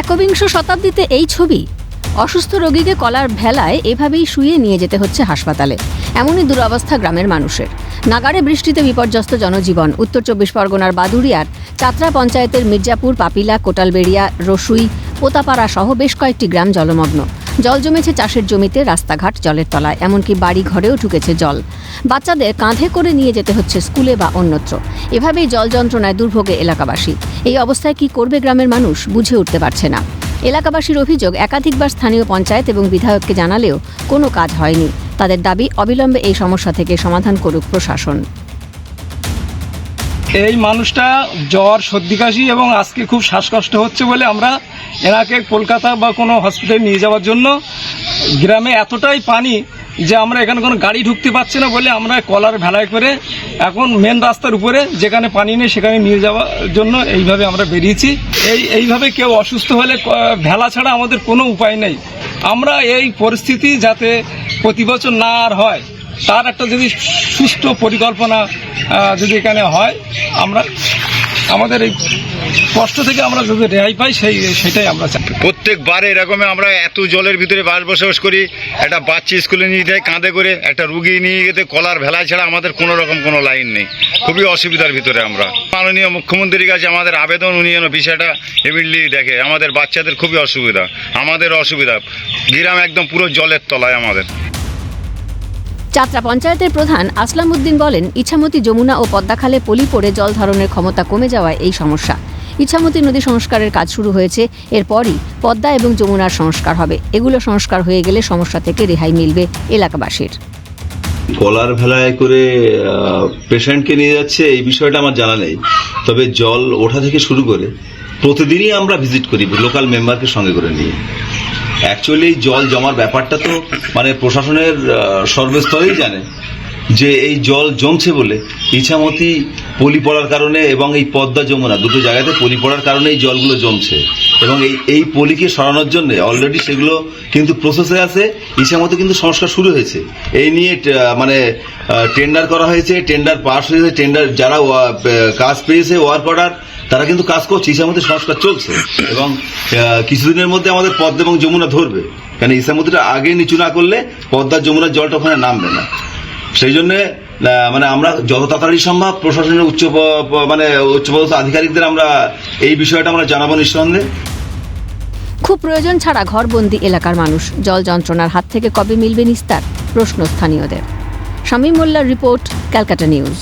একবিংশ শতাব্দীতে এই ছবি। অসুস্থ রোগীকে কলার ভেলায় এভাবেই শুয়ে নিয়ে যেতে হচ্ছে হাসপাতালে। এমনই দুরবস্থা গ্রামের মানুষের। নাগাড়ে বৃষ্টিতে বিপর্যস্ত জনজীবন। উত্তর 24 পরগনার বাদুড়িয়ার চাতরা পঞ্চায়েতের মির্জাপুর, পাপিলা, কোটালবেড়িয়া, রসুই, পোতাপাড়া সহ বেশ কয়েকটি গ্রাম জলমগ্ন। জল জমেছে চাষের জমিতে, রাস্তাঘাট জলের তলায়, এমনকি বাড়ি ঘরেও ঢুকেছে জল। বাচ্চাদের কাঁধে করে নিয়ে যেতে হচ্ছে স্কুলে বা অন্যত্র। এভাবেই জল যন্ত্রণায় দুর্ভোগে এলাকাবাসী। এই অবস্থায় কি করবে গ্রামের মানুষ বুঝে উঠতে পারছে না। এলাকাবাসীর অভিযোগ, একাধিকবার স্থানীয় পঞ্চায়েত এবং বিধায়ককে জানালেও কোনো কাজ হয়নি। তাদের দাবি, অবিলম্বে এই সমস্যা থেকে সমাধান করুক প্রশাসন। এই মানুষটা জ্বর, সর্দি, কাশি এবং আজকে খুব শ্বাসকষ্ট হচ্ছে বলে আমরা এনাকে কলকাতা বা কোনো হসপিটালে নিয়ে যাওয়ার জন্য, গ্রামে এতটাই পানি যে আমরা এখানে কোনো গাড়ি ঢুকতে পারছি না বলে আমরা কলার ভেলায় করে এখন মেন রাস্তার উপরে যেখানে পানি নেই সেখানে নিয়ে যাওয়ার জন্য এইভাবে আমরা বেরিয়েছি। এইভাবে কেউ অসুস্থ হলে ভেলা ছাড়া আমাদের কোনো উপায় নেই। আমরা এই পরিস্থিতি যাতে প্রতি বছর না আর হয়, তার একটা যদি সুষ্ঠু পরিকল্পনা যদি এখানে হয়, আমরা আমাদের এই কষ্ট থেকে আমরা যদি রেহাই পাই সেটাই আমরা চাই। প্রত্যেকবার এরকম আমরা এত জলের ভিতরে বসবাস করি। একটা বাচ্চা স্কুলে নিয়ে যায় কাঁধে করে, একটা রুগী নিয়ে যেতে কলার ভেলায় ছাড়া আমাদের কোনো রকম কোনো লাইন নেই। খুবই অসুবিধার ভিতরে আমরা। মাননীয় মুখ্যমন্ত্রীর কাছে আমাদের আবেদন, উনি যেন বিষয়টা ইমিডিয়েটলি দেখে। আমাদের বাচ্চাদের খুবই অসুবিধা, আমাদের অসুবিধা। গ্রাম একদম পুরো জলের তলায় আমাদের। চাতরা পঞ্চায়েতের প্রধান আসলাম উদ্দিন বলেন, ইছামতি, যমুনা ও পদ্মাখালে পলি পড়ে জল ধারণের ক্ষমতা কমে যাওয়ায় এই সমস্যা। ইছামতি নদী সংস্কারের কাজ শুরু হয়েছে, এরপরই পদ্মা এবং যমুনার সংস্কার হবে। এগুলো সংস্কার হয়ে গেলে সমস্যা থেকে রেহাই মিলবে এলাকাবাসীর। কলার ভেলায় করে পেশেন্টকে নিয়ে যাচ্ছে এই বিষয়টা আমার জানা নেই, তবে জল ওঠা থেকে শুরু করে প্রতিদিনই আমরা ভিজিট করি লোকাল মেম্বারকে সঙ্গে করে নিয়ে। অ্যাকচুয়ালি জল জমার ব্যাপারটা তো মানে প্রশাসনের সর্বস্তরেই জানে যে এই জল জমছে বলে ইছামতি পলি পড়ার কারণে এবং এই পদ্মা যমুনা দুটো জায়গাতে পলি পড়ার কারণে এই জলগুলো জমছে, এবং এই পলিকে সরানোর জন্য অলরেডি সেগুলো কিন্তু প্রসেসে আছে। ইছামতি কিন্তু সংস্কার শুরু হয়েছে, এই নিয়ে মানে টেন্ডার করা হয়েছে, টেন্ডার পাস হয়েছে, টেন্ডার যারা কাজ পেয়েছে ওয়ার্ক অর্ডার তারা কিন্তু কাজ করছে। ইছামতি সংস্কার চলছে এবং কিছুদিনের মধ্যে আমাদের পদ্মা এবং যমুনা ধরবে, কারণ ইছামতিটা আগে নিচু না করলে পদ্মা যমুনার জলটা ওখানে নামবে না। সেই জন্য মানে আমরা যত তাড়াতাড়ি সম্ভব প্রশাসনের উচ্চপদস্থ আধিকারিকদের আমরা এই বিষয়টা আমরা জানাবো নিঃসন্দেহে। খুব প্রয়োজন ছাড়া ঘরবন্দি এলাকার মানুষ। জল যন্ত্রণার হাত থেকে কবে মিলবে নিস্তার, প্রশ্ন স্থানীয়দের। শামীম মোল্লার রিপোর্ট, ক্যালকাটা নিউজ।